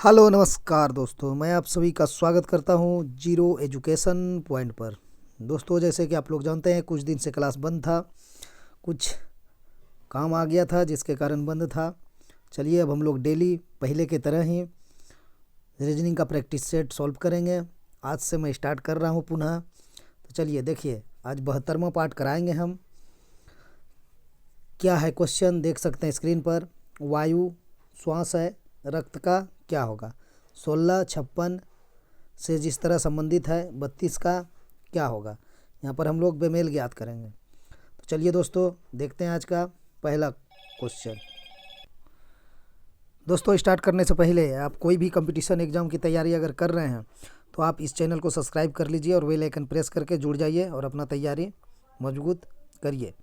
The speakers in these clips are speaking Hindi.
हेलो नमस्कार दोस्तों, मैं आप सभी का स्वागत करता हूं जीरो एजुकेशन पॉइंट पर। दोस्तों, जैसे कि आप लोग जानते हैं, कुछ दिन से क्लास बंद था, कुछ काम आ गया था जिसके कारण बंद था। चलिए, अब हम लोग डेली पहले की तरह ही रीजनिंग का प्रैक्टिस सेट सॉल्व करेंगे। आज से मैं स्टार्ट कर रहा हूं पुनः। तो चलिए देखिए, आज 72वां पार्ट कराएंगे हम। क्या है क्वेश्चन, देख सकते हैं स्क्रीन पर। वायु श्वास है, रक्त का क्या होगा। 16, 56 से जिस तरह संबंधित है 32 का क्या होगा। यहाँ पर हम लोग बेमेल ज्ञात करेंगे। तो चलिए दोस्तों, देखते हैं आज का पहला क्वेश्चन। दोस्तों, स्टार्ट करने से पहले आप कोई भी कंपटीशन एग्जाम की तैयारी अगर कर रहे हैं तो आप इस चैनल को सब्सक्राइब कर लीजिए और बेल आइकन प्रेस करके जुड़ जाइए और अपना तैयारी मजबूत करिए।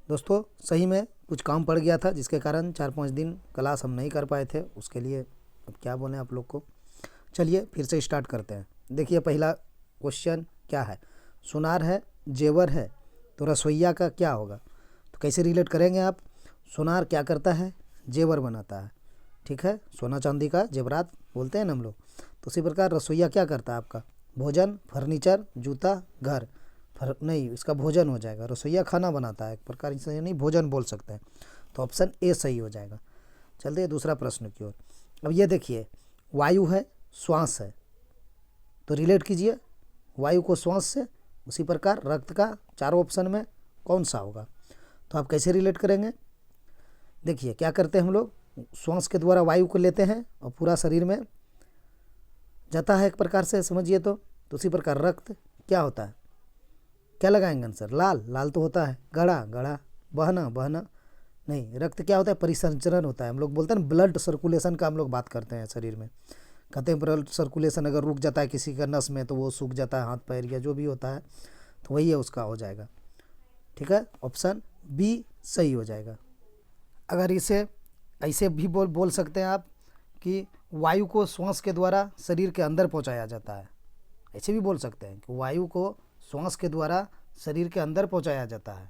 दोस्तों, सही में कुछ काम पड़ गया था जिसके कारण 4-5 दिन क्लास हम नहीं कर पाए थे। उसके लिए अब क्या बोलें आप लोग को। चलिए फिर से स्टार्ट करते हैं। देखिए, पहला क्वेश्चन क्या है। सुनार है, जेवर है, तो रसोइया का क्या होगा। तो कैसे रिलेट करेंगे आप। सुनार क्या करता है, जेवर बनाता है, ठीक है, सोना चांदी का जेवरात बोलते हैं ना हम लोग। तो उसी प्रकार रसोइया क्या करता है आपका, भोजन, फर्नीचर, जूता, घर। नहीं, इसका भोजन हो जाएगा। रसोइया खाना बनाता है एक प्रकार से, नहीं भोजन बोल सकते हैं। तो ऑप्शन ए सही हो जाएगा। चलते हैं दूसरा प्रश्न की ओर। अब ये देखिए, वायु है, श्वास है, तो रिलेट कीजिए वायु को श्वास से। उसी प्रकार रक्त का चारों ऑप्शन में कौन सा होगा। तो आप कैसे रिलेट करेंगे। देखिए, क्या करते हैं हम लोग, श्वास के द्वारा वायु को लेते हैं और पूरा शरीर में जाता है एक प्रकार से, समझिए। तो उसी प्रकार रक्त क्या होता है, क्या लगाएंगे आंसर, लाल। लाल तो होता है। गड़ा, गड़ा। बहना, बहना नहीं। रक्त क्या होता है, परिसंचरण होता है। हम लोग बोलते हैं ना, ब्लड सर्कुलेशन का हम लोग बात करते हैं शरीर में। कहते हैं ब्लड सर्कुलेशन अगर रुक जाता है किसी का नस में तो वो सूख जाता है, हाथ पैर या जो भी होता है, तो वही है उसका हो जाएगा। ठीक है, ऑप्शन बी सही हो जाएगा। अगर इसे ऐसे भी बोल सकते हैं आप कि वायु को श्वास के द्वारा शरीर के अंदर पहुंचाया जाता है। ऐसे भी बोल सकते हैं कि वायु को श्वास के द्वारा शरीर के अंदर पहुंचाया जाता है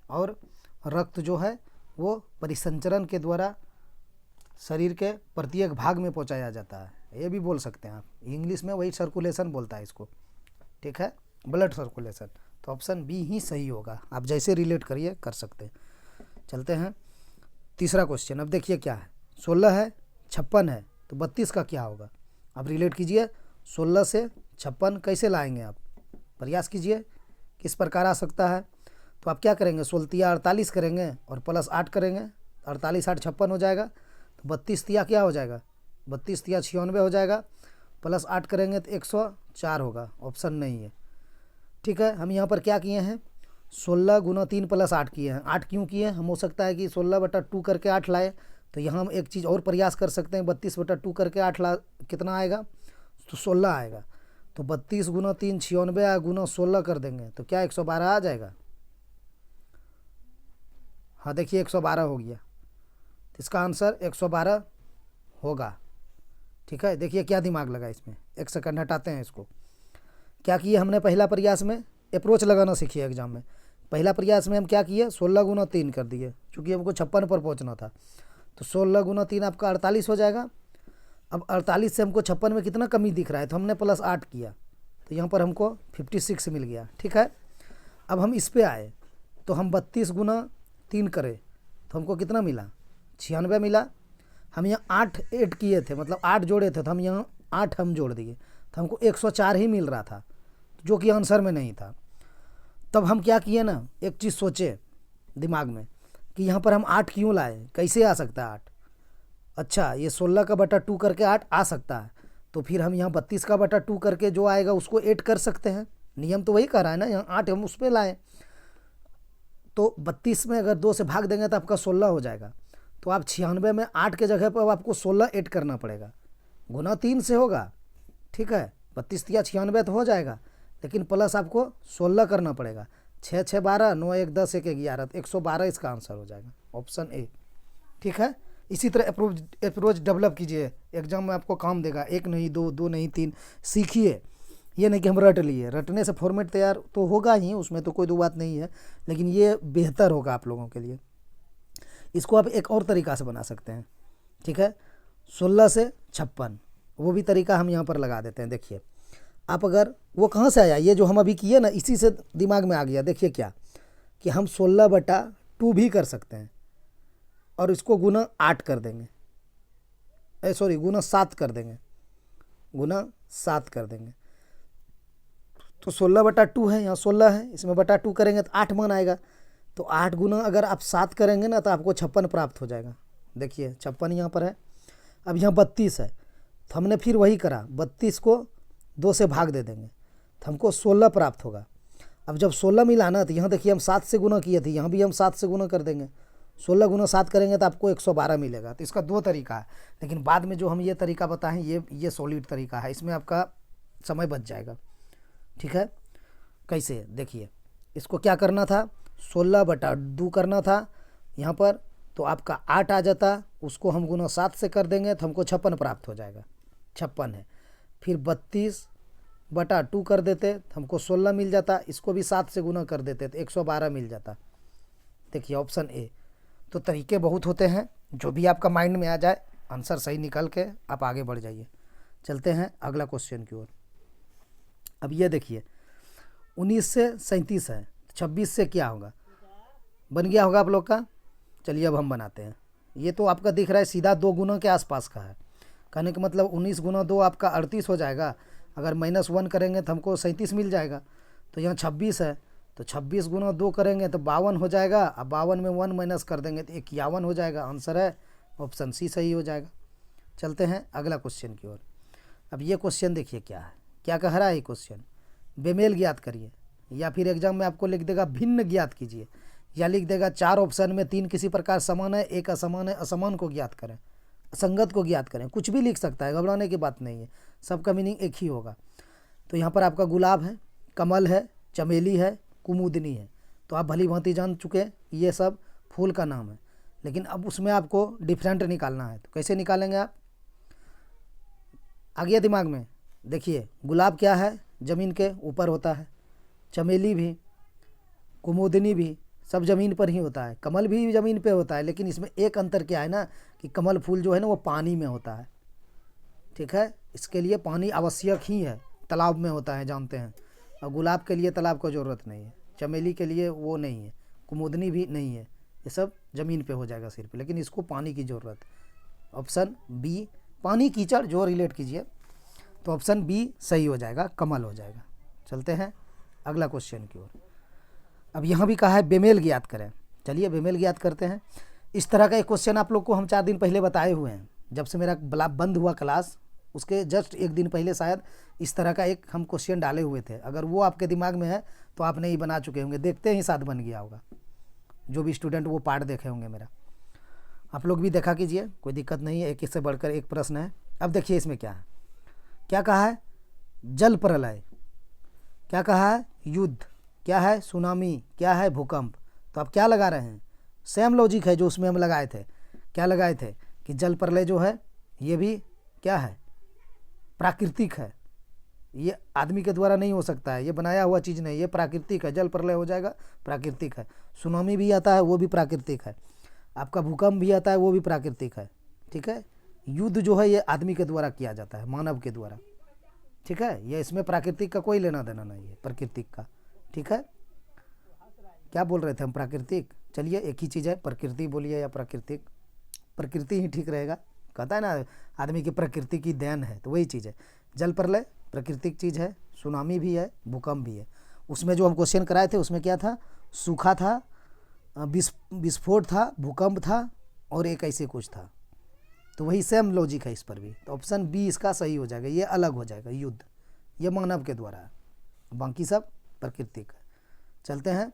और रक्त जो है वो परिसंचरण के द्वारा शरीर के प्रत्येक भाग में पहुंचाया जाता है। ये भी बोल सकते हैं आप। इंग्लिश में वही सर्कुलेशन बोलता है इसको, ठीक है, ब्लड सर्कुलेशन। तो ऑप्शन बी ही सही होगा। आप जैसे रिलेट करिए कर सकते हैं। चलते हैं तीसरा क्वेश्चन। अब देखिए क्या है, 16 है, 56 है, तो 32 का क्या होगा। अब रिलेट कीजिए, 16 से 56 कैसे लाएंगे आप, प्रयास कीजिए किस प्रकार आ सकता है। तो आप क्या करेंगे, 16 48 करेंगे और प्लस 8 करेंगे, 48 8 56 हो जाएगा। तो 32 तिया क्या हो जाएगा, 32 तिया 96 हो जाएगा। प्लस 8 करेंगे तो 104 होगा। ऑप्शन नहीं है, ठीक है। हम यहाँ पर क्या किए हैं, 16 गुना 3 प्लस 8 किए हैं। 8 क्यों किए, हम हो सकता है कि 16/2 करके 8 लाए। तो यहाँ हम एक चीज़ और प्रयास कर सकते हैं, 32/2 करके 8 ला, कितना आएगा, तो 16 आएगा। तो 32 गुना 3 96 गुना 16 कर देंगे तो क्या 112 आ जाएगा। हाँ देखिए, 112 हो गया। तो इसका आंसर 112 होगा, ठीक है। देखिए क्या दिमाग लगा इसमें। एक सेकंड हटाते हैं इसको। क्या किए हमने पहला प्रयास में, अप्रोच लगाना सीखिए एग्जाम में। पहला प्रयास में हम क्या किए, 16 गुना 3 कर दिए, चूँकि हमको 56 पर पहुँचना था। तो 16 गुना 3 आपका 48 हो जाएगा। अब 48 से हमको 56 में कितना कमी दिख रहा है, तो हमने प्लस 8 किया, तो यहाँ पर हमको 56 मिल गया, ठीक है। अब हम इस पे आए तो हम 32 गुना 3 करें तो हमको कितना मिला, 96 मिला। हम यहाँ 8 ऐड किए थे, मतलब 8 जोड़े थे, तो हम यहाँ 8 हम जोड़ दिए तो हमको 104 ही मिल रहा था, जो कि आंसर में नहीं था। तब हम क्या किए ना, एक चीज़ सोचे दिमाग में कि यहाँ पर हम 8 क्यों लाए, कैसे आ सकता है 8। अच्छा, ये 16/2 करके 8 आ सकता है, तो फिर हम यहाँ 32/2 करके जो आएगा उसको 8 कर सकते हैं। नियम तो वही कर रहा है ना, यहाँ 8 हम उस पर लाएँ। तो 32 में अगर 2 से भाग देंगे तो आपका 16 हो जाएगा। तो आप 96 में 8 के जगह पर आपको 16 ऐड करना पड़ेगा। गुना 3 से होगा, ठीक है। 32 या 96 तो हो जाएगा, लेकिन प्लस आपको 16 करना पड़ेगा। 6 6 12, 9 1 10 1 11, 112 इसका आंसर हो जाएगा, ऑप्शन ए, ठीक है। इसी तरह अप्रोच डेवलप कीजिए, एग्जाम में आपको काम देगा। 1 नहीं 2, 2 नहीं 3, सीखिए। ये नहीं कि हम रट लिए, रटने से फॉर्मेट तैयार तो होगा ही, उसमें तो कोई दो बात नहीं है, लेकिन ये बेहतर होगा आप लोगों के लिए। इसको आप एक और तरीक़ा से बना सकते हैं, ठीक है। 16 से 56। वो भी तरीका हम यहाँ पर लगा देते हैं। देखिए आप अगर वो कहाँ से आया, ये जो हम अभी किए ना इसी से दिमाग में आ गया। देखिए क्या कि हम 16/2 भी कर सकते हैं और इसको गुना 8 कर देंगे, सॉरी गुना 7 कर देंगे, गुना 7 कर देंगे। तो 16/2 है, यहाँ 16 है, इसमें बटा 2 करेंगे तो 8 मान आएगा। तो 8 गुना अगर आप 7 करेंगे ना तो आपको 56 प्राप्त हो जाएगा। देखिए 56 यहाँ पर है। अब यहाँ 32 है तो हमने फिर वही करा, 32 को 2 से भाग दे देंगे तो हमको 16 प्राप्त होगा। अब जब 16 मिला ना तो यहाँ देखिए हम 7 से गुना किए थे, यहाँ भी हम 7 से गुना कर देंगे। 16 गुना 7 करेंगे तो आपको 112 मिलेगा। तो इसका 2 तरीका है, लेकिन बाद में जो हम ये तरीका बताएं ये सॉलिड तरीका है, इसमें आपका समय बच जाएगा। ठीक है, कैसे देखिए, इसको क्या करना था, 16/2 करना था यहाँ पर, तो आपका 8 आ जाता, उसको हम गुना 7 से कर देंगे तो हमको 56 प्राप्त हो जाएगा। 56 है, फिर 32/2 कर देते तो हमको 16 मिल जाता, इसको भी 7 से गुना कर देते तो 112 मिल जाता। देखिए ऑप्शन ए। तो तरीके बहुत होते हैं, जो भी आपका माइंड में आ जाए आंसर सही निकल के आप आगे बढ़ जाइए। चलते हैं अगला क्वेश्चन की ओर। अब ये देखिए 19 से 37 है, 26 से क्या होगा, बन गया होगा आप लोग का। चलिए अब हम बनाते हैं। ये तो आपका दिख रहा है सीधा 2 गुना के आसपास का है, कहने का मतलब 19 गुना 2 आपका 38 हो जाएगा। अगर -1 करेंगे तो हमको 37 मिल जाएगा। तो यहाँ 26 है तो 26 गुना 2 करेंगे तो 52 हो जाएगा। अब 52 में 1 माइनस कर देंगे तो 51 हो जाएगा। आंसर है ऑप्शन सी सही हो जाएगा। चलते हैं अगला क्वेश्चन की ओर। अब ये क्वेश्चन देखिए क्या है, क्या कह रहा है ये क्वेश्चन, बेमेल ज्ञात करिए, या फिर एग्जाम में आपको लिख देगा भिन्न ज्ञात कीजिए, या लिख देगा 4 ऑप्शन में 3 किसी प्रकार समान है, 1 असमान है, असमान को ज्ञात करें, असंगत को ज्ञात करें। कुछ भी लिख सकता है, घबराने की बात नहीं है, सबका मीनिंग एक ही होगा। तो यहाँ पर आपका गुलाब है, कमल है, चमेली है, कुमुदनी है। तो आप भली भांति जान चुके हैं ये सब फूल का नाम है, लेकिन अब उसमें आपको डिफरेंट निकालना है। तो कैसे निकालेंगे आप, आ गया दिमाग में। देखिए गुलाब क्या है, ज़मीन के ऊपर होता है, चमेली भी, कुमुदनी भी सब ज़मीन पर ही होता है, कमल भी ज़मीन पे होता है, लेकिन इसमें एक अंतर क्या है ना कि कमल फूल जो है ना वो पानी में होता है। ठीक है, इसके लिए पानी आवश्यक ही है, तालाब में होता है जानते हैं। और गुलाब के लिए तालाब को ज़रूरत नहीं है, चमेली के लिए वो नहीं है, कुमुदनी भी नहीं है, ये सब ज़मीन पे हो जाएगा सिर्फ, लेकिन इसको पानी की ज़रूरत। ऑप्शन बी, पानी कीचड़ जो रिलेट कीजिए, तो ऑप्शन बी सही हो जाएगा, कमल हो जाएगा। चलते हैं अगला क्वेश्चन की ओर। अब यहाँ भी कहा है बेमेल ज्ञात करें, चलिए बेमेल ज्ञात करते हैं। इस तरह का एक क्वेश्चन आप लोग को हम 4 दिन पहले बताए हुए हैं, जब से मेरा बंद हुआ क्लास उसके जस्ट 1 दिन पहले शायद इस तरह का एक हम क्वेश्चन डाले हुए थे। अगर वो आपके दिमाग में है तो आपने ही बना चुके होंगे, देखते ही साथ बन गया होगा। जो भी स्टूडेंट वो पार्ट देखे होंगे मेरा, आप लोग भी देखा कीजिए, कोई दिक्कत नहीं है, एक इससे बढ़कर एक प्रश्न है। अब देखिए इसमें क्या है, क्या कहा है, जल प्रलय, क्या कहा है, युद्ध, क्या है, सुनामी, क्या है, भूकंप। तो आप क्या लगा रहे हैं, सेम लॉजिक है जो उसमें हम लगाए थे। क्या लगाए थे कि जल प्रलय जो है ये भी क्या है, प्राकृतिक है, ये आदमी के द्वारा नहीं हो सकता है, ये बनाया हुआ चीज़ नहीं, ये प्राकृतिक है। जल प्रलय हो जाएगा, प्राकृतिक है। सुनामी भी आता है, वो भी प्राकृतिक है। आपका भूकंप भी आता है, वो भी प्राकृतिक है। ठीक है, युद्ध जो है ये आदमी के द्वारा किया जाता है, मानव के द्वारा। ठीक है, ये इसमें प्राकृतिक का कोई लेना देना नहीं है, प्रकृतिक का। ठीक है, क्या बोल रहे थे हम, प्राकृतिक। चलिए एक ही चीज़ है, प्रकृति बोलिए या प्राकृतिक, प्रकृति ही ठीक रहेगा। कहता है ना आदमी की प्रकृति की देन है, तो वही चीज़ है। जल प्रलय प्राकृतिक चीज़ है, सुनामी भी है, भूकंप भी है। उसमें जो हम क्वेश्चन कराए थे उसमें क्या था, सूखा था, विस्फोट था, भूकंप था और एक ऐसे कुछ था। तो वही सेम लॉजिक है इस पर भी। तो ऑप्शन बी इसका सही हो जाएगा, ये अलग हो जाएगा, युद्ध ये मानव के द्वारा है, बाकी सब प्राकृतिक है। चलते हैं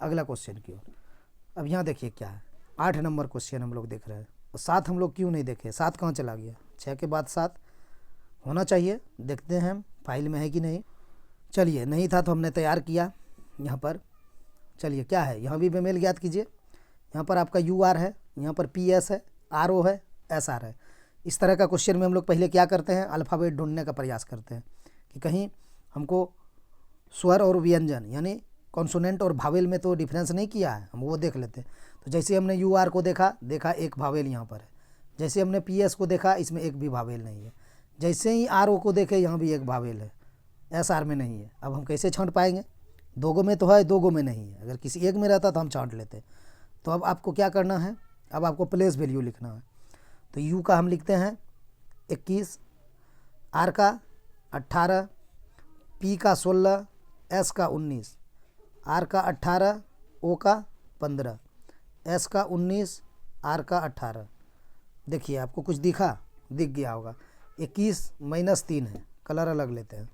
अगला क्वेश्चन की ओर। अब यहाँ देखिए क्या है, 8 नंबर क्वेश्चन हम लोग देख रहे हैं। 7 हम लोग क्यों नहीं देखे, 7 कहाँ चला गया, 6 के बाद 7 होना चाहिए। देखते हैं हम फाइल में है कि नहीं। चलिए नहीं था तो हमने तैयार किया यहाँ पर। चलिए क्या है, यहाँ भी बेमेल ज्ञात कीजिए। यहाँ पर आपका UR है, यहाँ पर PS है, RO है, SR है। इस तरह का क्वेश्चन में हम लोग पहले क्या करते हैं, अल्फ़ाबेट ढूंढने का प्रयास करते हैं कि कहीं हमको स्वर और व्यंजन यानी कॉन्सोनेंट और भावेल में तो डिफरेंस नहीं किया है, हम वो देख लेते हैं। तो जैसे हमने UR को देखा एक भावेल यहाँ पर है, जैसे हमने पी एस को देखा, इसमें एक भी भावेल नहीं है। जैसे ही आर ओ को देखे, यहाँ भी एक भावेल है, एस आर में नहीं है। अब हम कैसे छांट पाएंगे? दो गो में तो है, दो गो में नहीं है। अगर किसी एक में रहता तो हम छांट लेते। तो अब आपको क्या करना है, अब आपको प्लेस वैल्यू लिखना है। तो यू का हम लिखते हैं 21, आर का 18, पी का 16, एस का 19, आर का 18, ओ का 15, एस का 19, आर का 18। देखिए आपको कुछ दिख गया होगा। 21 माइनस 3 है, कलर अलग लेते हैं।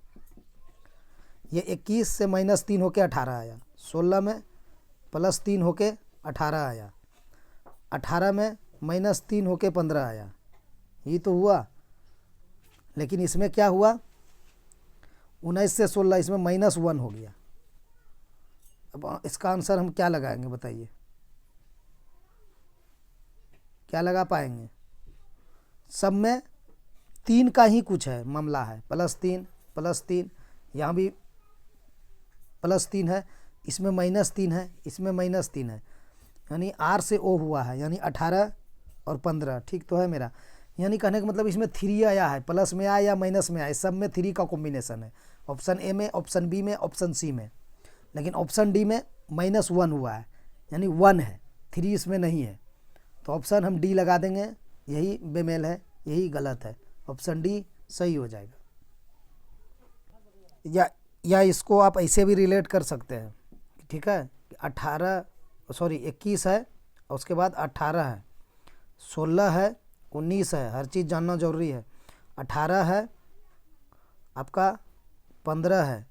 ये 21 से माइनस 3 होके 18 आया, 16 में प्लस 3 होके 18 आया, 18 में माइनस 3 होके 15 आया। ये तो हुआ, लेकिन इसमें क्या हुआ, 19 से 16 इसमें -1 हो गया। अब इसका आंसर हम क्या लगाएंगे बताइए, क्या लगा पाएंगे? सब में 3 का ही कुछ है, मामला है, +3, यहाँ भी +3 है, इसमें -3 है, इसमें -3 है, यानी आर से ओ हुआ है, यानी 18 और 15। ठीक तो है मेरा? यानी कहने का मतलब इसमें 3 आया है, प्लस में आया या माइनस में आया, सब में 3 का कॉम्बिनेशन है। ऑप्शन ए में, ऑप्शन बी में, ऑप्शन सी में। लेकिन ऑप्शन डी में -1 हुआ है, यानी 1 है, 3 इसमें नहीं है। तो ऑप्शन हम डी लगा देंगे, यही बेमेल है, यही गलत है। ऑप्शन डी सही हो जाएगा। या इसको आप ऐसे भी रिलेट कर सकते हैं, ठीक है? 21 है और उसके बाद 18 है, 16 है, 19 है, हर चीज़ जानना जरूरी है। 18 है आपका, 15 है,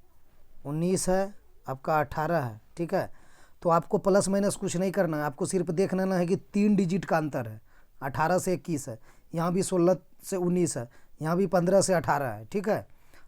19 है आपका, 18 है, ठीक है? तो आपको प्लस माइनस कुछ नहीं करना है, आपको सिर्फ देखना है कि 3 डिजिट का अंतर है। 18 से 21 है, यहाँ भी 16 से 19 है, यहाँ भी 15 से 18 है, ठीक है?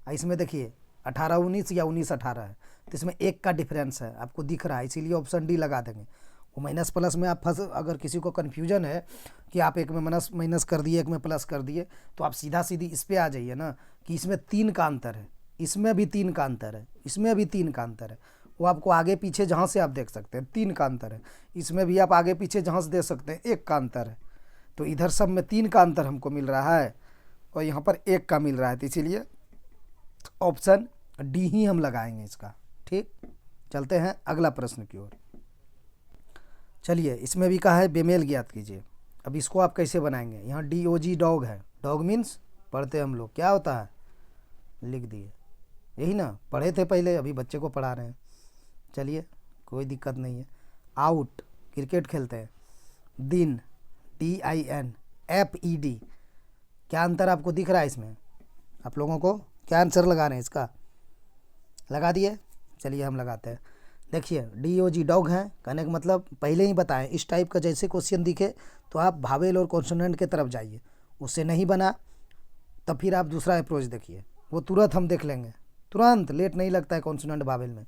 इसमें देखिए 18-19 या 19-18 है, तो इसमें 1 का डिफरेंस है, आपको दिख रहा है, इसीलिए ऑप्शन डी लगा देंगे। वो माइनस प्लस में आप अगर किसी को कन्फ्यूजन है कि आप एक में माइनस कर दिए, एक में प्लस कर दिए, तो आप सीधी इस पर आ जाइए ना कि इसमें 3 का अंतर है, इसमें भी 3 का अंतर है, इसमें भी 3 का अंतर है। वो आपको आगे पीछे जहाँ से आप देख सकते हैं 3 का अंतर है, इसमें भी आप आगे पीछे जहाँ से देख सकते हैं 1 का अंतर है। तो इधर सब में 3 का अंतर हमको मिल रहा है और यहाँ पर 1 का मिल रहा है, तो इसीलिए ऑप्शन डी ही हम लगाएंगे इसका। ठीक, चलते हैं अगला प्रश्न की ओर। चलिए, इसमें भी कहा है बेमेल ज्ञात कीजिए। अब इसको आप कैसे बनाएंगे? यहाँ DOG डॉग है, डॉग मीन्स पढ़ते हम लोग क्या होता है, लिख दिए, यही ना पढ़े थे पहले, अभी बच्चे को पढ़ा रहे हैं। चलिए, कोई दिक्कत नहीं है। आउट, क्रिकेट खेलते हैं। दिन, DIN, FED, क्या अंतर आपको दिख रहा है इसमें? आप लोगों को क्या आंसर लगा रहे हैं इसका? लगा दिए? चलिए हम लगाते हैं। देखिए, DOG डॉग हैं, कहने का मतलब पहले ही बताएं, इस टाइप का जैसे क्वेश्चन दिखे तो आप भावेल और कॉन्सोनेंट के तरफ जाइए। उससे नहीं बना तो फिर आप दूसरा अप्रोच देखिए, वो तुरंत हम देख लेंगे, तुरंत, लेट नहीं लगता है कॉन्सोनेंट भावेल में।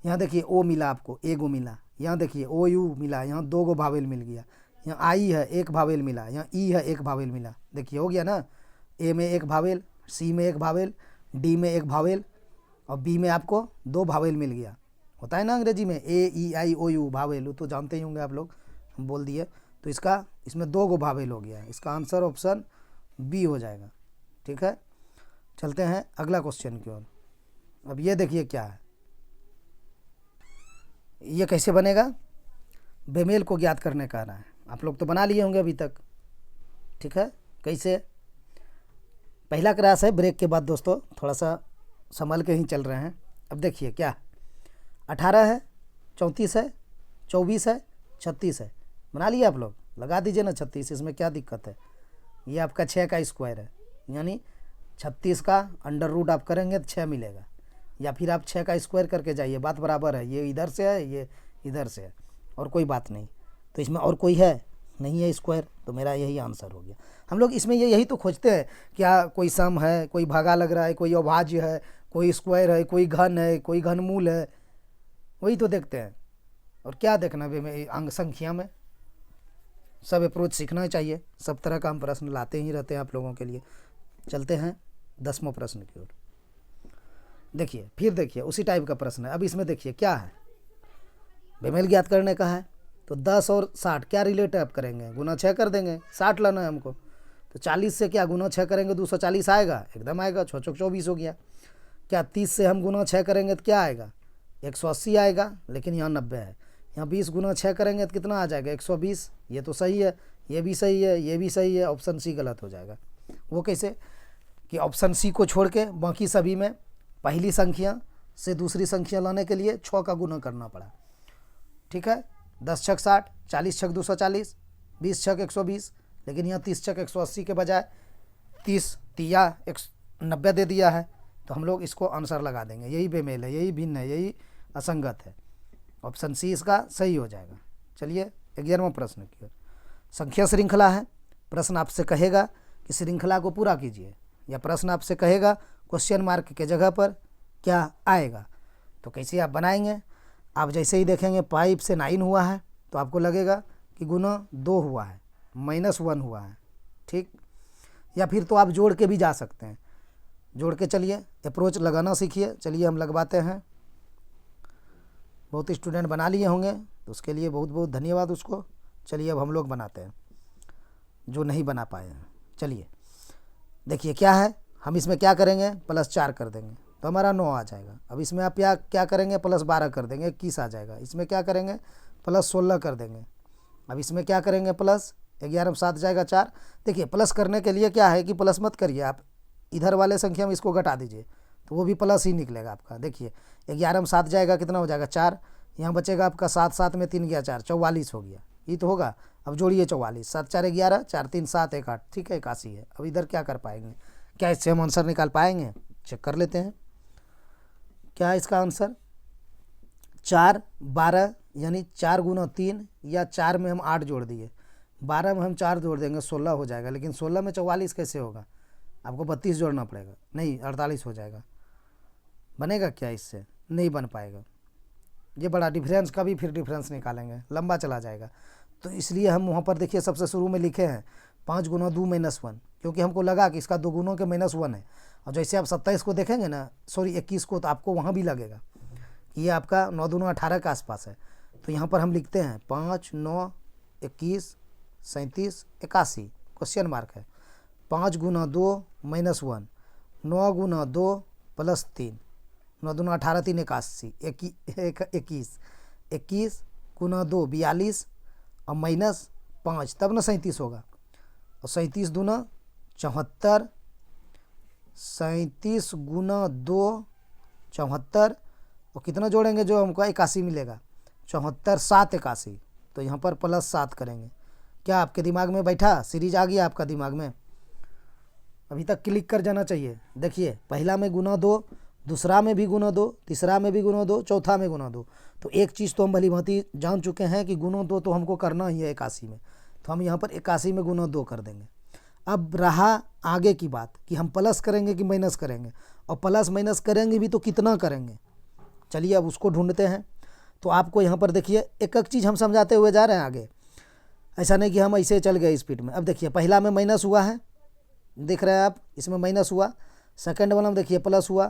यहाँ देखिए ओ मिला आपको, एगो मिला। यहाँ देखिए OU मिला, यहाँ 2 गो भावेल मिल गया। यहाँ I है, 1 भावेल मिला। यहाँ E है, 1 भावेल मिला। देखिए हो गया ना, A में 1 भावेल, C में 1 भावेल, D में 1 भावेल और B में आपको 2 भावेल मिल गया। होता है ना अंग्रेजी में AEIOU भावेल, तो जानते ही होंगे आप लोग, हम बोल दिए। तो इसमें 2 गो भावेल हो गया, इसका आंसर ऑप्शन बी हो जाएगा। ठीक है, चलते हैं अगला क्वेश्चन की ओर। अब ये देखिए क्या है, ये कैसे बनेगा? बेमेल को ज्ञात करने का रहा है, आप लोग तो बना लिए होंगे अभी तक। ठीक है, कैसे? पहला क्लास है, ब्रेक के बाद दोस्तों थोड़ा सा संभल के ही चल रहे हैं। अब देखिए क्या, 18 है, 34 है, 24 है, 36 है। बना लिए आप लोग? लगा दीजिए ना 36, इसमें क्या दिक्कत है? ये आपका 6 का स्क्वायर है, यानी 36 का अंडर रूट आप करेंगे तो 6 मिलेगा, या फिर आप 6 का स्क्वायर करके जाइए, बात बराबर है। ये इधर से है, ये इधर से है, और कोई बात नहीं। तो इसमें और कोई है नहीं है स्क्वायर, तो मेरा यही आंसर हो गया। हम लोग इसमें यही तो खोजते हैं, क्या कोई सम है, कोई भागा लग रहा है, कोई अभाज्य है, कोई स्क्वायर है, कोई घन है, कोई घनमूल है, वही तो देखते हैं। और क्या देखना अंक संख्या में? सब अप्रोच सीखना चाहिए, सब तरह का हम प्रश्न लाते ही रहते हैं आप लोगों के लिए। चलते हैं 10वां प्रश्न की ओर। देखिए, फिर देखिए उसी टाइप का प्रश्न है। अब इसमें देखिए क्या है, बेमेल ज्ञात करने का है। तो 10 और 60 क्या रिलेट आप करेंगे? गुना 6 कर देंगे, 60 लाना है हमको। तो 40 से क्या गुना 6 करेंगे 240 आएगा, एकदम आएगा। 6 चौक 24 हो गया। क्या 30 से हम गुना 6 करेंगे तो क्या आएगा, 180 आएगा, लेकिन यहाँ 90 है। यहाँ 20 गुना 6 करेंगे तो कितना आ जाएगा, 120। ये तो सही है, ये भी सही है, ये भी सही है। ऑप्शन सी गलत हो जाएगा। वो कैसे कि ऑप्शन सी को छोड़ के बाकी सभी में पहली संख्या से दूसरी संख्या लाने के लिए 6 का गुना करना पड़ा। ठीक है, 10 छक 60, 40 छक 240, 20 छक 120, लेकिन यहाँ 30 छक 180 के बजाय 30 तिया 90 दे दिया है। तो हम लोग इसको आंसर लगा देंगे। यही बेमेल है, यही भिन्न है, यही असंगत है। ऑप्शन सी इसका सही हो जाएगा। चलिए 11वां प्रश्न की ओर। संख्या श्रृंखला है। प्रश्न आपसे कहेगा कि श्रृंखला को पूरा कीजिए, या प्रश्न आपसे कहेगा क्वेश्चन मार्क के जगह पर क्या आएगा। तो कैसे आप बनाएंगे, आप जैसे ही देखेंगे 5 से 9 हुआ है तो आपको लगेगा कि गुना 2 हुआ है, -1 हुआ है। ठीक, या फिर तो आप जोड़ के भी जा सकते हैं। जोड़ के चलिए अप्रोच लगाना सीखिए। चलिए हम लगवाते हैं। बहुत स्टूडेंट बना लिए होंगे तो उसके लिए बहुत बहुत धन्यवाद उसको। चलिए अब हम लोग बनाते हैं जो नहीं बना पाए हैं। चलिए देखिए क्या है, हम इसमें क्या करेंगे, +4 कर देंगे तो हमारा 9 आ जाएगा। अब इसमें आप क्या करेंगे, +12 कर देंगे, 21 आ जाएगा। इसमें क्या करेंगे, +16 कर देंगे। अब इसमें क्या करेंगे, +11 में 7 जाएगा 4। देखिए प्लस करने के लिए क्या है कि प्लस मत करिए, आप इधर वाले संख्या में इसको घटा दीजिए तो वो भी प्लस ही निकलेगा आपका। देखिए 11 में 7 जाएगा, कितना हो जाएगा 4। यहाँ बचेगा आपका 7, 7 में 3 गया 4, 44 हो गया। ये तो होगा। अब जोड़िए 44, 7 4 11, 4 3 7 1 8, ठीक है 81 है। अब इधर क्या कर पाएंगे, क्या इससे हम आंसर निकाल पाएंगे, चेक कर लेते हैं। क्या है इसका आंसर, 4 12, यानी 4 गुना 3, या 4 में हम 8 जोड़ दिए, 12 में हम 4 जोड़ देंगे 16 हो जाएगा। लेकिन 16 में 44 कैसे होगा, आपको 32 जोड़ना पड़ेगा, नहीं 48 हो जाएगा। बनेगा क्या, इससे नहीं बन पाएगा। ये बड़ा डिफरेंस का भी फिर डिफरेंस निकालेंगे, लंबा चला जाएगा। तो इसलिए हम वहाँ पर देखिए सबसे शुरू में लिखे हैं 5 गुना 2 -1, क्योंकि हमको लगा कि इसका 2 गुनों के -1 है। और जैसे आप 27 को देखेंगे ना, सॉरी 21 को, तो आपको वहाँ भी लगेगा कि ये आपका 9 दूना 18 के आसपास है। तो यहाँ पर हम लिखते हैं 5 9 21 37 81, क्वेश्चन मार्क है। 5 गुना 2 -1, 9 गुना 2 +3, 9 दूना 18 3 81, 21, 21 गुना 2 42 और -5, तब ना 37 होगा। और 37 दूना 74, 37 गुना 2 74, और कितना जोड़ेंगे जो हमको 81 मिलेगा, 74 7 81। तो यहाँ पर +7 करेंगे। क्या आपके दिमाग में बैठा, सीरीज आ गया आपका दिमाग में, अभी तक क्लिक कर जाना चाहिए। देखिए पहला में गुना 2, दूसरा में भी गुना 2, तीसरा में भी गुना 2, चौथा में गुना 2। तो एक चीज़ तो हम भली भांति जान चुके हैं कि गुना 2 तो हमको करना ही है 81 में। तो हम यहाँ पर 81 में गुना 2 कर देंगे। अब रहा आगे की बात कि हम प्लस करेंगे कि माइनस करेंगे, और प्लस माइनस करेंगे भी तो कितना करेंगे। चलिए अब उसको ढूंढते हैं। तो आपको यहाँ पर देखिए एक एक चीज़ हम समझाते हुए जा रहे हैं आगे, ऐसा नहीं कि हम ऐसे चल गए स्पीड में। अब देखिए पहला में माइनस हुआ है, देख रहे हैं आप, इसमें माइनस हुआ। सेकंड वाला में देखिए प्लस हुआ,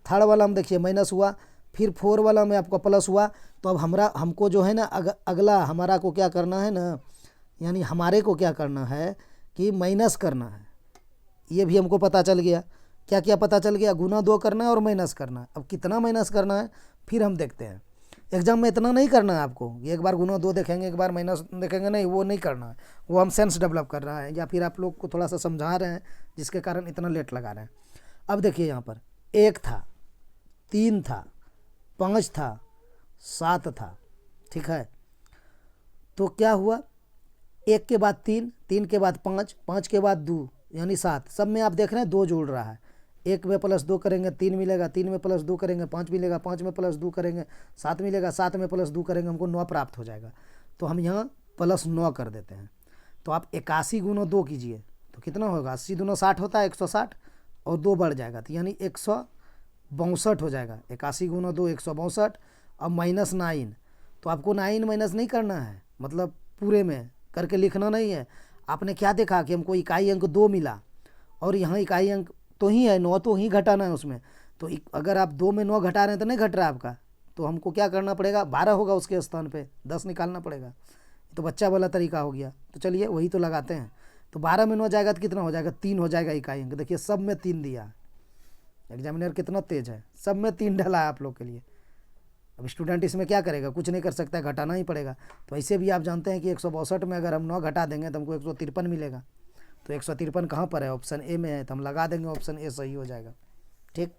थर्ड वाला में देखिए माइनस हुआ, फिर 4 वाला में आपका प्लस हुआ। तो अब हमको जो है ना अगला हमारा को क्या करना है ना, यानी हमारे को क्या करना है कि माइनस करना है। ये भी हमको पता चल गया। क्या क्या पता चल गया, गुना 2 करना है और माइनस करना है। अब कितना माइनस करना है फिर हम देखते हैं। एग्जाम में इतना नहीं करना है आपको, एक बार गुना 2 देखेंगे एक बार माइनस देखेंगे, नहीं वो नहीं करना है। वो हम सेंस डेवलप कर रहा है, या फिर आप लोग को थोड़ा सा समझा रहे हैं जिसके कारण इतना लेट लगा रहे हैं। अब देखिए यहाँ पर 1 था, 3 था, 5 था, 7 था, ठीक है। तो क्या हुआ, 1 के बाद 3, 3 के बाद 5, 5 के बाद 2 यानी 7। सब में आप देख रहे हैं 2 जुड़ रहा है। 1 में +2 करेंगे 3 मिलेगा, 3 में +2 करेंगे 5 मिलेगा, 5 में +2 करेंगे 7 मिलेगा, 7 में +2 करेंगे हमको 9 प्राप्त हो जाएगा। तो हम यहाँ +9 कर देते हैं। तो आप 81 गुना 2 कीजिए तो कितना होगा, 80 दूना 60 होता है 160, और 2 बढ़ जाएगा तो यानी 162 हो जाएगा। 81 गुना 2 162, अब -9। तो आपको 9 माइनस नहीं करना है, मतलब पूरे में करके लिखना नहीं है। आपने क्या देखा कि हमको इकाई अंक 2 मिला, और यहाँ इकाई अंक तो ही है 9, तो ही घटाना है उसमें। तो अगर आप 2 में 9 घटा रहे हैं तो नहीं घट रहा है आपका, तो हमको क्या करना पड़ेगा, 12 होगा उसके स्थान पे, 10 निकालना पड़ेगा। तो बच्चा वाला तरीका हो गया। तो चलिए वही तो लगाते हैं। तो 12 में 9 जाएगा तो कितना हो जाएगा, 3 हो जाएगा इकाई अंक। देखिए सब में 3 दिया है, एग्जामिनर कितना तेज है, सब में 3 डाला है आप लोग के लिए। अब स्टूडेंट इसमें क्या करेगा, कुछ नहीं कर सकता है, घटाना ही पड़ेगा। तो ऐसे भी आप जानते हैं कि 162 में अगर हम 9 घटा देंगे तो हमको 153 मिलेगा। तो 153 कहाँ पर है, ऑप्शन ए में है, तो हम लगा देंगे ऑप्शन ए सही हो जाएगा। ठीक,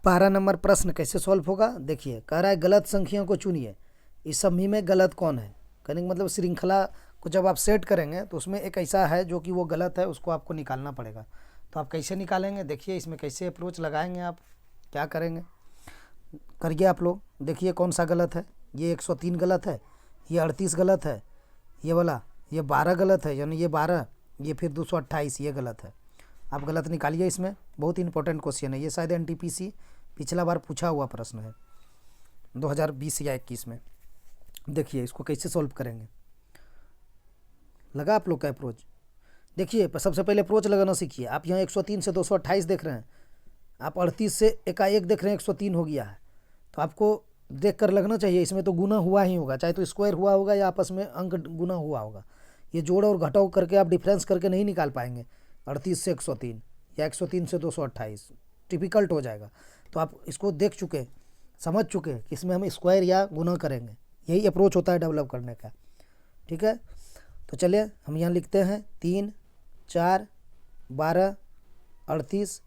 12 नंबर प्रश्न कैसे सॉल्व होगा, देखिए कह रहा है गलत संख्याओं को चुनिए, इस सभी में गलत कौन है। कहने का मतलब श्रृंखला को जब आप सेट करेंगे तो उसमें एक ऐसा है जो कि वो गलत है, उसको आपको निकालना पड़ेगा। तो आप कैसे निकालेंगे, देखिए इसमें कैसे अप्रोच लगाएंगे, आप क्या करेंगे करिए आप लोग। देखिए कौन सा गलत है, ये 103 गलत है, ये 38 गलत है, ये वाला ये 12 गलत है, यानी ये 12, ये फिर 228 ये गलत है। आप गलत निकालिए, इसमें बहुत इंपॉर्टेंट क्वेश्चन है ये, शायद एनटीपीसी पिछला बार पूछा हुआ प्रश्न है 2020 या 21 में। देखिए इसको कैसे सॉल्व करेंगे, लगा आप लोग का अप्रोच। देखिए सबसे पहले अप्रोच लगाना सीखिए। आप यहाँ 103 से 228 देख रहे हैं, आप 38 से एकाएक देख रहे हैं 103 हो गया है, तो आपको देख कर लगना चाहिए इसमें तो गुना हुआ ही होगा, चाहे तो स्क्वायर हुआ होगा या आपस में अंक गुना हुआ होगा। ये जोड़ और घटाव करके आप डिफरेंस करके नहीं निकाल पाएंगे 38 से 103 या 103 से 228, डिफ़िकल्ट हो जाएगा। तो आप इसको देख चुके, समझ चुके कि इसमें हम स्क्वायर या गुना करेंगे, यही अप्रोच होता है डेवलप करने का। ठीक है, तो चलिए हम यहाँ लिखते हैं 3, 4, 12, 38,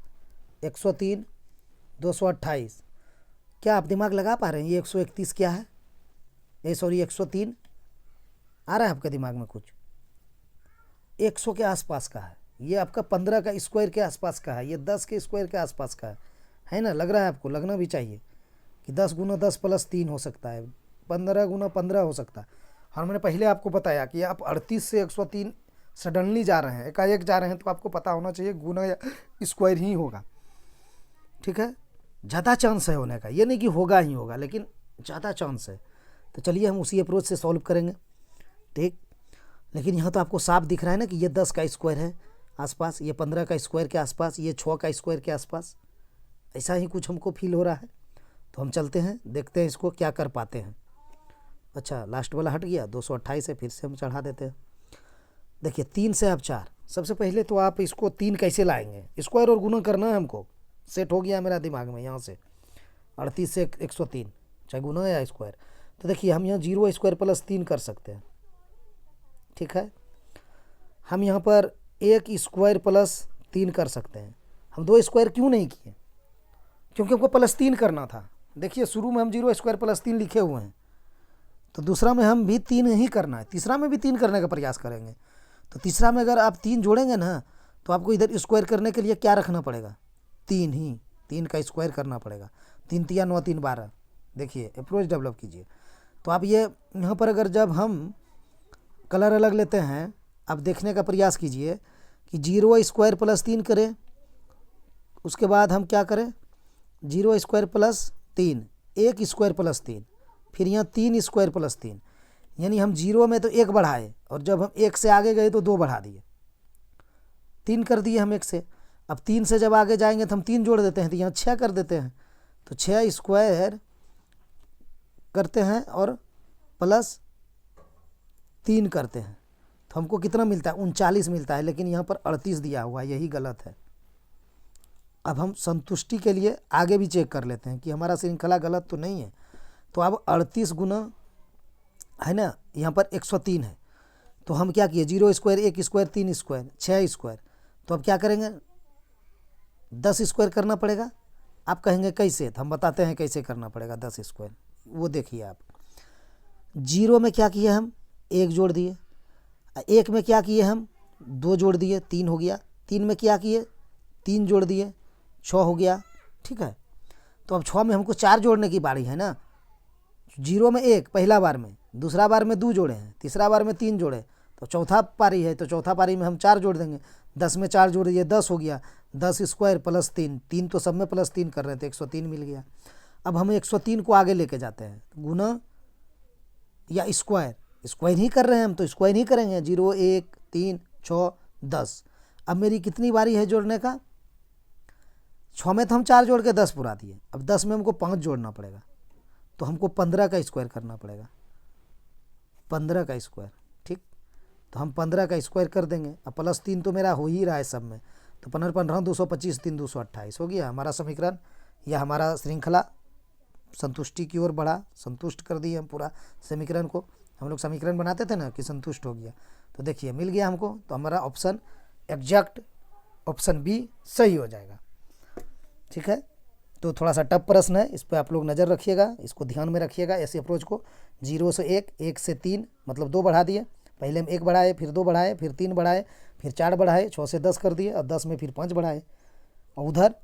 103, 228। क्या आप दिमाग लगा पा रहे हैं, ये 131 क्या है, ये सॉरी 103 आ रहा है आपके दिमाग में कुछ, 100 के आसपास का है, ये आपका 15 का स्क्वायर के आसपास का है, ये 10 के स्क्वायर के आसपास का है ना। लग रहा है आपको, लगना भी चाहिए कि 10 गुना 10 प्लस 3 हो सकता है, 15 गुना 15 हो सकता है। और मैंने पहले आपको बताया कि आप 38 से 103 सडनली जा रहे हैं, एकाएक जा रहे हैं, तो आपको पता होना चाहिए गुना या स्क्वायर ही होगा। ठीक है, ज़्यादा चांस है होने का, ये नहीं कि होगा ही होगा, लेकिन ज़्यादा चांस है। तो चलिए हम उसी अप्रोच से सॉल्व करेंगे। ठीक, लेकिन यहाँ तो आपको साफ दिख रहा है ना कि ये 10 का स्क्वायर है आसपास, ये 15 का स्क्वायर के आसपास, ये 6 का स्क्वायर के आसपास, ऐसा ही कुछ हमको फील हो रहा है। तो हम चलते हैं, देखते हैं इसको क्या कर पाते हैं। अच्छा लास्ट वाला हट गया, 228 है, फिर से हम चढ़ा देते हैं। देखिए 3 से आप 4, सबसे पहले तो आप इसको 3 कैसे लाएंगे, स्क्वायर और गुना करना है हमको, सेट हो गया मेरा दिमाग में यहाँ से। 38 से 103 चाहे गुना या स्क्वायर, तो देखिए हम यहाँ 0 स्क्वायर प्लस 3 कर सकते हैं। ठीक है, हम यहाँ पर 1 स्क्वायर प्लस 3 कर सकते हैं। हम 2 स्क्वायर क्यों नहीं किए, क्योंकि हमको प्लस 3 करना था। देखिए शुरू में हम 0 स्क्वायर प्लस 3 लिखे हुए हैं, तो दूसरा में हम भी 3 ही करना है, तीसरा में भी 3 करने का प्रयास करेंगे। तो तीसरा में अगर आप 3 जोड़ेंगे ना, तो आपको इधर स्क्वायर करने के लिए क्या रखना पड़ेगा, 3 ही, 3 का स्क्वायर करना पड़ेगा। 3 तिया 9, 3 12। देखिए अप्रोच डेवलप कीजिए। तो आप ये यहाँ पर अगर जब हम कलर अलग लेते हैं, आप देखने का प्रयास कीजिए कि 0 स्क्वायर प्लस 3 करें, उसके बाद हम क्या करें, 0 स्क्वायर प्लस 3, 1 स्क्वायर प्लस 3, फिर यहाँ 3 स्क्वायर प्लस 3, यानी हम 0 में तो 1 बढ़ाए, और जब हम 1 से आगे गए तो 2 बढ़ा दिए, 3 कर दिए हम 1 से। अब 3 से जब आगे जाएंगे तो हम 3 जोड़ देते हैं, तो यहाँ 6 कर देते हैं, तो 6 स्क्वायर करते हैं और प्लस 3 करते हैं, तो हमको कितना मिलता है, 39 मिलता है। लेकिन यहाँ पर 38 दिया हुआ है, यही गलत है। अब हम संतुष्टि के लिए आगे भी चेक कर लेते हैं कि हमारा श्रृंखला गलत तो नहीं है। तो अब 38 गुना है ना, यहाँ पर 103 है, तो हम क्या किए, 0 स्क्वायर 1 स्क्वायर 3 स्क्वायर 6 स्क्वायर, तो अब क्या करेंगे, 10 स्क्वायर करना पड़ेगा। आप कहेंगे कैसे, तो हम बताते हैं कैसे करना पड़ेगा 10 स्क्वायर, वो देखिए आप। 0 में क्या किए हम, 1 जोड़ दिए, 1 में क्या किए हम, 2 जोड़ दिए, 3 हो गया। 3 में क्या किए, 3 जोड़ दिए, 6 हो गया। ठीक है, तो अब 6 में हमको 4 जोड़ने की बारी है ना। 0 में 1 पहला बार में, दूसरा बार में 2 जोड़े हैं, तीसरा बार में 3 जोड़े, तो चौथा पारी है, तो चौथा पारी में हम 4 जोड़ देंगे। 10 में 4 जोड़ दिए, 10 हो गया। 10 स्क्वायर प्लस 3, 3 तो सब में प्लस 3 कर रहे थे, 103 मिल गया। अब हम 103 को आगे लेके जाते हैं, गुना या स्क्वायर, स्क्वायर ही कर रहे हैं हम, तो स्क्वायर ही करेंगे। 0 1 3 6 10। अब मेरी कितनी बारी है जोड़ने का, 6 में तो हम 4 जोड़ के 10 पूरा दिए, अब 10 में हमको 5 जोड़ना पड़ेगा, तो हमको 15 का स्क्वायर करना पड़ेगा, 15 का स्क्वायर। ठीक, तो हम 15 का स्क्वायर कर देंगे। अब +3 तो मेरा हो ही रहा है सब में, तो 15 15 225, 3 228 हो गया हमारा समीकरण, या हमारा श्रृंखला संतुष्टि की ओर बढ़ा, संतुष्ट कर दिए हम पूरा समीकरण को। हम लोग समीकरण बनाते थे ना कि संतुष्ट हो गया, तो देखिए मिल गया हमको। तो हमारा ऑप्शन एग्जैक्ट ऑप्शन बी सही हो जाएगा। ठीक है, तो थोड़ा सा टफ प्रश्न है, इस पर आप लोग नज़र रखिएगा, इसको ध्यान में रखिएगा। ऐसे अप्रोच को 0 से 1, 1 से 3 मतलब 2 बढ़ा दिए, पहले हम 1 बढ़ाए, फिर 2 बढ़ाए, फिर 3 बढ़ाए, फिर 4 बढ़ाए, 6 से 10 कर दिए, और 10 में फिर 5 बढ़ाए, और उधर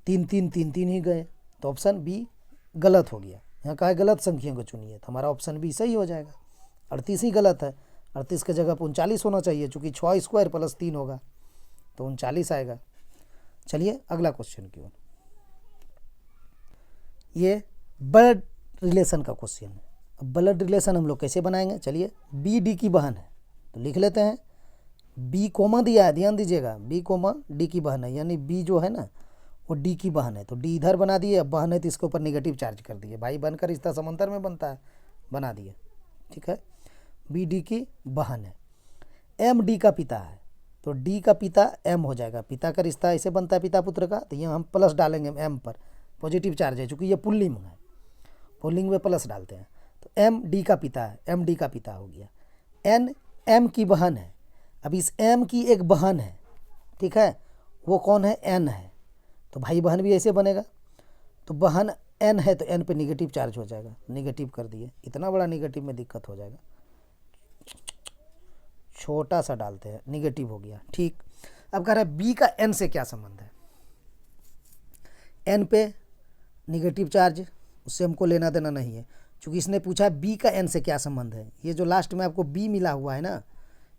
3 3 3 3 ही गए। तो ऑप्शन बी गलत हो गया। यहाँ कहा है गलत संख्या को चुनिए, तो हमारा ऑप्शन बी सही हो जाएगा। 38 ही गलत है, 38 की जगह पर 39 होना चाहिए, चूँकि 6 स्क्वायर +3 होगा तो 39 आएगा। चलिए अगला क्वेश्चन की ओर। ये ब्लड रिलेशन का क्वेश्चन है। अब ब्लड रिलेशन हम लोग कैसे बनाएंगे, चलिए। बी डी की बहन है तो लिख लेते हैं, बी कोमा दिया है, ध्यान दीजिएगा, बी कोमा डी की बहन है, यानी बी जो है ना वो डी की बहन है, तो डी इधर बना दिए। अब बहन है तो इसके ऊपर नेगेटिव चार्ज कर दिए, भाई बहन का रिश्ता समांतर में बनता है, बना दिए। ठीक है, बी डी की बहन है। एम डी का पिता है, तो डी का पिता एम हो जाएगा, पिता का रिश्ता ऐसे बनता है पिता पुत्र का, तो यहाँ हम प्लस डालेंगे एम पर, पॉजिटिव चार्ज है चूँकि ये पुल्लिंग है, पुल्लिंग में प्लस डालते हैं। तो एम डी का पिता है, एम डी का पिता हो गया। एन एम की बहन है, अब इस एम की एक बहन है, ठीक है, वो कौन है, एन है, तो भाई बहन भी ऐसे बनेगा। तो बहन एन है तो एन पे निगेटिव चार्ज हो जाएगा, निगेटिव कर दिए, इतना बड़ा निगेटिव में दिक्कत हो जाएगा, छोटा सा डालते हैं, निगेटिव हो गया। ठीक, अब कह रहा है बी का एन से क्या संबंध है, एन पे निगेटिव चार्ज, उससे हमको लेना देना नहीं है, क्योंकि इसने पूछा बी का एन से क्या संबंध है। ये जो लास्ट में आपको बी मिला हुआ है ना,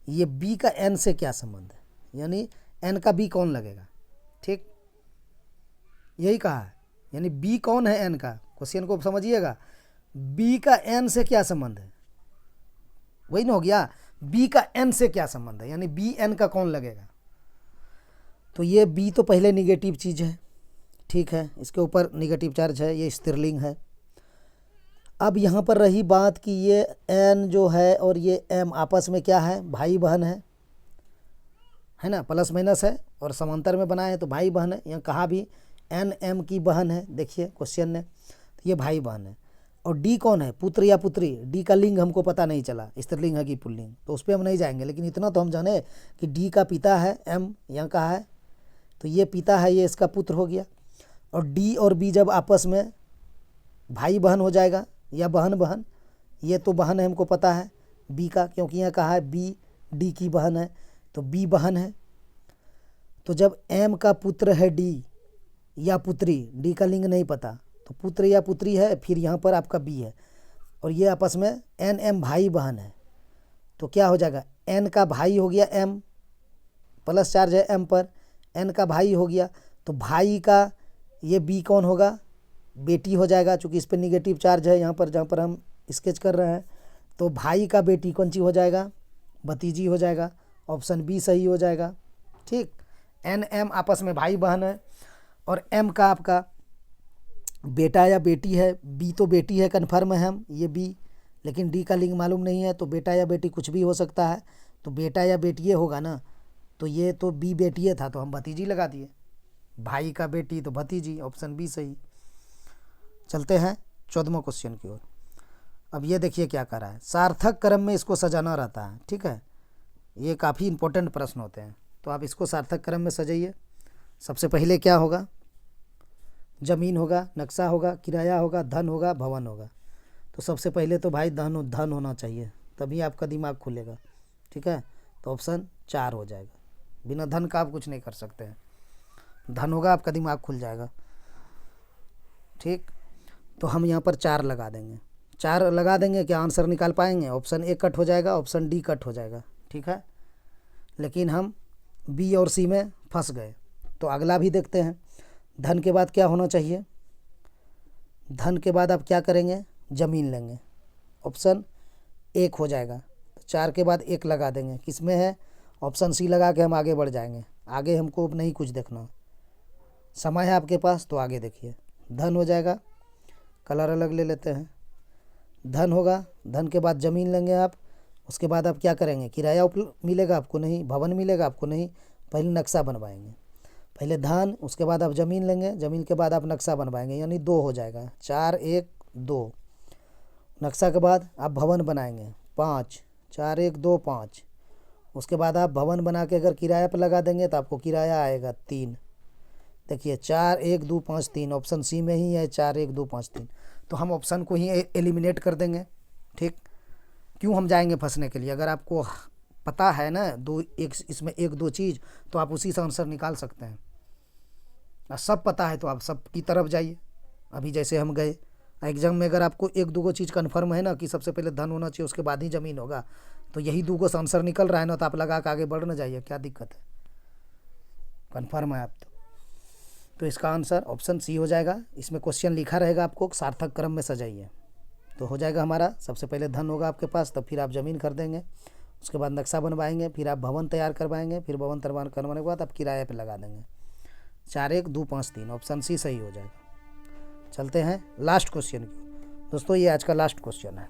ये बी का एन से क्या संबंध है, यानी एन का बी कौन लगेगा। ठीक, यही कहा है, यानी बी कौन है एन का, क्वेश्चन को समझिएगा, बी का एन से क्या संबंध है, वही ना हो गया, बी का एन से क्या संबंध है, यानी बी एन का कौन लगेगा। तो ये बी तो पहले निगेटिव चीज़ है, ठीक है, इसके ऊपर निगेटिव चार्ज है, ये स्त्रीलिंग है। अब यहाँ पर रही बात कि ये एन जो है और ये एम आपस में क्या है, भाई बहन है ना, प्लस माइनस है और समांतर में बना है तो भाई बहन है। यहाँ कहा भी एन एम की बहन है, देखिए क्वेश्चन ने, तो ये भाई बहन है। और डी कौन है, पुत्र या पुत्री, डी का लिंग हमको पता नहीं चला, स्त्रीलिंग है कि पुल्लिंग, तो उस पर हम नहीं जाएंगे, लेकिन इतना तो हम जाने कि डी का पिता है, एम यहाँ कहा है, तो ये पिता है, ये इसका पुत्र हो गया। और डी और बी जब आपस में भाई बहन हो जाएगा या बहन बहन, ये तो बहन है हमको पता है बी का, क्योंकि यहाँ कहा है बी डी की बहन है, तो बी बहन है। तो जब एम का पुत्र है डी या पुत्री, डी का लिंग नहीं पता, तो पुत्र या पुत्री है, फिर यहाँ पर आपका बी है, और ये आपस में एन एम भाई बहन है, तो क्या हो जाएगा, एन का भाई हो गया एम, प्लस चार्ज है एम पर, एन का भाई हो गया, तो भाई का ये बी कौन होगा, बेटी हो जाएगा, चूँकि इस पर निगेटिव चार्ज है यहाँ पर जहाँ पर हम स्केच कर रहे हैं, तो भाई का बेटी कौन सी हो जाएगा, भतीजी हो जाएगा, ऑप्शन बी सही हो जाएगा। ठीक, एन एम आपस में भाई बहन है, और एम का आपका बेटा या बेटी है, बी तो बेटी है कन्फर्म है हम, ये बी, लेकिन डी का लिंग मालूम नहीं है, तो बेटा या बेटी कुछ भी हो सकता है, तो बेटा या बेटी होगा ना, तो ये तो बी बेटी था तो हम भतीजी लगा दिए, भाई का बेटी तो भतीजी, ऑप्शन बी सही। चलते हैं 14वां क्वेश्चन की ओर। अब ये देखिए क्या कर रहा है, सार्थक क्रम में इसको सजाना रहता है, ठीक है, ये काफ़ी इंपॉर्टेंट प्रश्न होते हैं, तो आप इसको सार्थक क्रम में सजाइए। सबसे पहले क्या होगा, ज़मीन होगा, नक्शा होगा, किराया होगा, धन होगा, भवन होगा। तो सबसे पहले तो भाई धन होना चाहिए, तभी आपका दिमाग खुलेगा, ठीक है, तो ऑप्शन 4 हो जाएगा, बिना धन का आप कुछ नहीं कर सकते हैं, धन होगा आपका दिमाग खुल जाएगा। ठीक, तो हम यहाँ पर 4 लगा देंगे, 4 लगा देंगे, क्या आंसर निकाल पाएंगे, ऑप्शन ए कट हो जाएगा, ऑप्शन डी कट हो जाएगा, ठीक है, लेकिन हम बी और सी में फंस गए। तो अगला भी देखते हैं, धन के बाद क्या होना चाहिए, धन के बाद आप क्या करेंगे, ज़मीन लेंगे, ऑप्शन 1 हो जाएगा, तो 4 के बाद 1 लगा देंगे, किस में है, ऑप्शन सी लगा के हम आगे बढ़ जाएंगे, आगे हमको नहीं कुछ देखना, समय है आपके पास तो आगे देखिए। धन हो जाएगा, कलर अलग ले लेते हैं, धन होगा, धन के बाद ज़मीन लेंगे आप, उसके बाद आप क्या करेंगे, किराया मिलेगा आपको नहीं, भवन मिलेगा आपको नहीं, पहले नक्शा बनवाएंगे। पहले धान, उसके बाद आप ज़मीन लेंगे, ज़मीन के बाद आप नक्शा बनवाएंगे, यानी 2 हो जाएगा, 4 1 2। नक्शा के बाद आप भवन बनाएंगे 5, 4 1 2 5। उसके बाद आप भवन बना के अगर किराया पर लगा देंगे तो आपको किराया आएगा 3। देखिए 4 1 2 5 3, ऑप्शन सी में ही है 4 1 2 5 3। तो हम ऑप्शन को ही एलिमिनेट कर देंगे। ठीक, क्यों हम जाएंगे फंसने के लिए? अगर आपको पता है ना इसमें 1 2 चीज़, तो आप उसी से आंसर निकाल सकते हैं। और सब पता है तो आप सब की तरफ जाइए। अभी जैसे हम गए एग्जाम में, अगर आपको 1 2 चीज़ कन्फर्म है ना कि सबसे पहले धन होना चाहिए, उसके बाद ही ज़मीन होगा, तो यही 2 से आंसर निकल रहा है ना, तो आप लगा के आगे बढ़ ना जाइए, क्या दिक्कत है? कन्फर्म है आप तो इसका आंसर ऑप्शन सी हो जाएगा। इसमें क्वेश्चन लिखा रहेगा, आपको सार्थक क्रम में सजाइए तो हो जाएगा हमारा। सबसे पहले धन होगा आपके पास, तब फिर आप ज़मीन खरीदेंगे, उसके बाद नक्शा बनवाएंगे, फिर आप भवन तैयार करवाएंगे, फिर भवन तैयार करवाने के बाद आप किराए पे लगा देंगे। 4 1 2 5 3, ऑप्शन सी सही हो जाएगा। चलते हैं लास्ट क्वेश्चन की। दोस्तों ये आज का लास्ट क्वेश्चन है,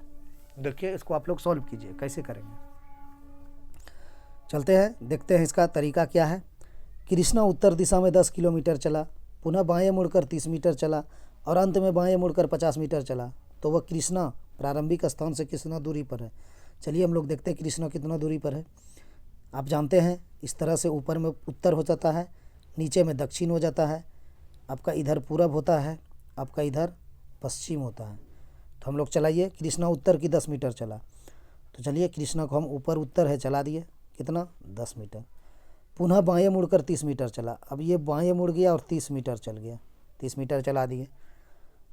देखिए इसको आप लोग सॉल्व कीजिए कैसे करेंगे। चलते हैं, देखते हैं इसका तरीका क्या है। कृष्णा उत्तर दिशा में 10 किलोमीटर चला, पुनः बाएं मुड़कर 30 मीटर चला और अंत में बाएं मुड़कर 50 मीटर चला, तो वह कृष्णा प्रारंभिक स्थान से कितना दूरी पर है? चलिए हम लोग देखते हैं कृष्णा कितना दूरी पर है। आप जानते हैं इस तरह से ऊपर में उत्तर हो जाता है, नीचे में दक्षिण हो जाता है, आपका इधर पूरब होता है, आपका इधर पश्चिम होता है। तो हम लोग चलाइए, कृष्णा उत्तर की 10 मीटर चला, तो चलिए कृष्णा को हम ऊपर उत्तर है चला दिए, कितना 10 मीटर। पुनः बाएं मुड़कर 30 मीटर चला, अब ये बाएं मुड़ गया और 30 मीटर चल गया, 30 मीटर चला दिए।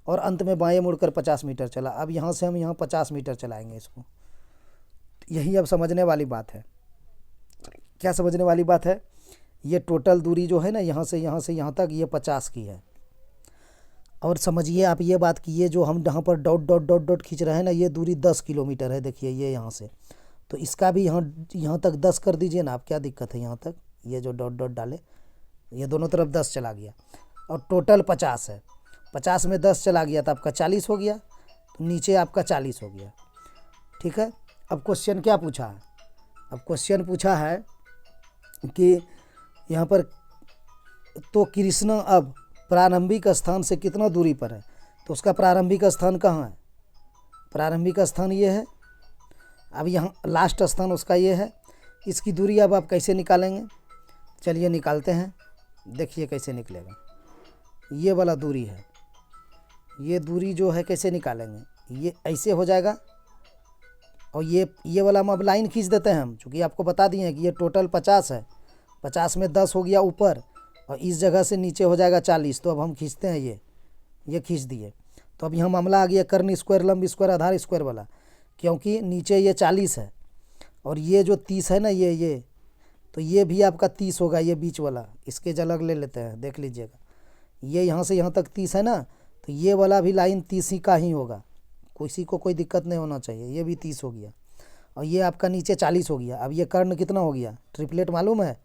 और अंत में बाएं मुड़कर 50 मीटर चला, अब यहाँ से हम यहाँ 50 मीटर चलाएंगे इसको। यही अब समझने वाली बात है। क्या समझने वाली बात है? ये टोटल दूरी जो है ना, यहाँ से यहाँ तक, ये 50 की है। और समझिए आप ये बात कि ये जो हम यहाँ पर डॉट डॉट डॉट डॉट खींच रहे हैं ना, ये दूरी 10 किलोमीटर है। देखिए ये यहाँ से, तो इसका भी यहाँ तक 10 कर दीजिए ना आप, क्या दिक्कत है? यहाँ तक ये जो डॉट डॉट डाले, ये दोनों तरफ 10 चला गया और टोटल 50 है। 50 में 10 चला गया तो आपका 40 हो गया, तो नीचे आपका 40 हो गया। ठीक है, अब क्वेश्चन क्या पूछा है? अब क्वेश्चन पूछा है कि यहाँ पर तो कृष्णा अब प्रारंभिक स्थान से कितना दूरी पर है? तो उसका प्रारंभिक स्थान कहाँ है? प्रारंभिक स्थान ये है, अब यहाँ लास्ट स्थान उसका ये है। इसकी दूरी अब आप कैसे निकालेंगे? चलिए निकालते हैं, देखिए कैसे निकलेगा। ये वाला दूरी है, ये दूरी जो है कैसे निकालेंगे? ये ऐसे हो जाएगा, और ये वाला हम अब लाइन खींच देते हैं हम, चूँकि आपको बता दिए हैं कि ये टोटल 50 है, 50 में 10 हो गया ऊपर, और इस जगह से नीचे हो जाएगा 40। तो अब हम खींचते हैं, ये खींच दिए। तो अब यहाँ मामला आ गया कर्ण स्क्वायर, लंब स्क्वायर, आधार स्क्वायर वाला, क्योंकि नीचे ये 40 है और ये जो 30 है ना, ये तो ये भी आपका 30 होगा, ये बीच वाला, इसके अलग ले लेते हैं, देख लीजिएगा। ये यहाँ से यहाँ तक 30 है ना, तो ये वाला भी लाइन 30 ही का ही होगा, किसी को कोई दिक्कत नहीं होना चाहिए। ये भी 30 हो गया और ये आपका नीचे 40 हो गया। अब ये कर्ण कितना हो गया? ट्रिपलेट मालूम है,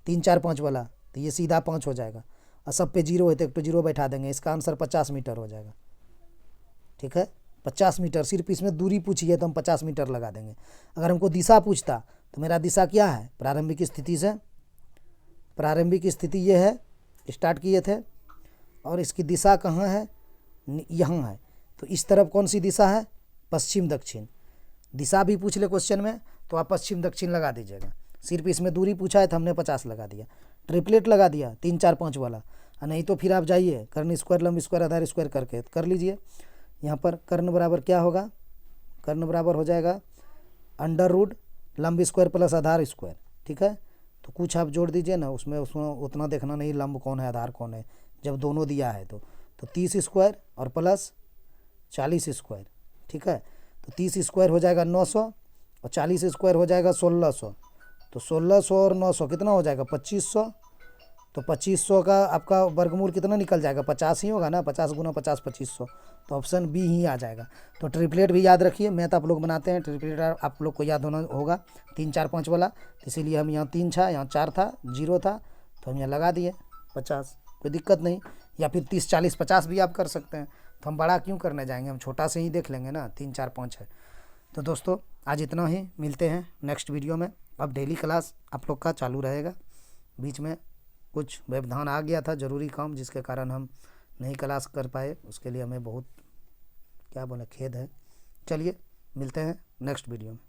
3 4 5 वाला, तो ये सीधा 5 हो जाएगा। और सब पे 0 है तो एक तो 0 बैठा देंगे, इसका आंसर 50 मीटर हो जाएगा। ठीक है, 50 मीटर, सिर्फ इसमें दूरी पूछी है तो हम 50 मीटर लगा देंगे। अगर हमको दिशा पूछता तो मेरा दिशा क्या है? प्रारंभिक स्थिति से, प्रारंभिक स्थिति ये है, स्टार्ट किए थे, और इसकी दिशा कहाँ है? यहाँ है। तो इस तरफ कौन सी दिशा है? पश्चिम दक्षिण। दिशा भी पूछ ले क्वेश्चन में तो आप पश्चिम दक्षिण लगा दीजिएगा। सिर्फ इसमें दूरी पूछा है तो हमने 50 लगा दिया, ट्रिपलेट लगा दिया 3 4 5 वाला। नहीं तो फिर आप जाइए कर्ण स्क्वायर, लंब स्क्वायर, आधार स्क्वायर करके कर लीजिए। यहाँ पर कर्ण बराबर क्या होगा? कर्ण बराबर हो जाएगा अंडर रूट लंब स्क्वायर प्लस आधार स्क्वायर। ठीक है, तो कुछ आप जोड़ दीजिए ना, उसमें उतना देखना नहीं लंब कौन है आधार कौन है, जब दोनों दिया है तो 30 स्क्वायर और प्लस 40 स्क्वायर। ठीक है, तो 30 स्क्वायर हो जाएगा 900 और 40 स्क्वायर हो जाएगा 1600। तो 1600 और 900 कितना हो जाएगा? 2500। तो 2500 का आपका वर्गमूल कितना निकल जाएगा? 50 ही होगा ना, 50 गुना 50 2500। तो ऑप्शन बी ही आ जाएगा। तो ट्रिपलेट भी याद रखिए, मैथ आप लोग बनाते हैं, ट्रिपलेट आप लोग को याद होना होगा 3 4 5 वाला। इसीलिए हम यहाँ 3 था, यहाँ 4 था, 0 था, तो हम यहाँ लगा दिए 50, कोई दिक्कत नहीं। या फिर 30 40 50 भी आप कर सकते हैं। तो हम बड़ा क्यों करने जाएंगे, हम छोटा से ही देख लेंगे ना, 3 4 5 है। तो दोस्तों आज इतना ही, मिलते हैं नेक्स्ट वीडियो में। अब डेली क्लास आप लोग का चालू रहेगा। बीच में कुछ व्यवधान आ गया था, ज़रूरी काम, जिसके कारण हम नहीं क्लास कर पाए, उसके लिए हमें बहुत क्या बोले खेद है। चलिए मिलते हैं नेक्स्ट वीडियो में।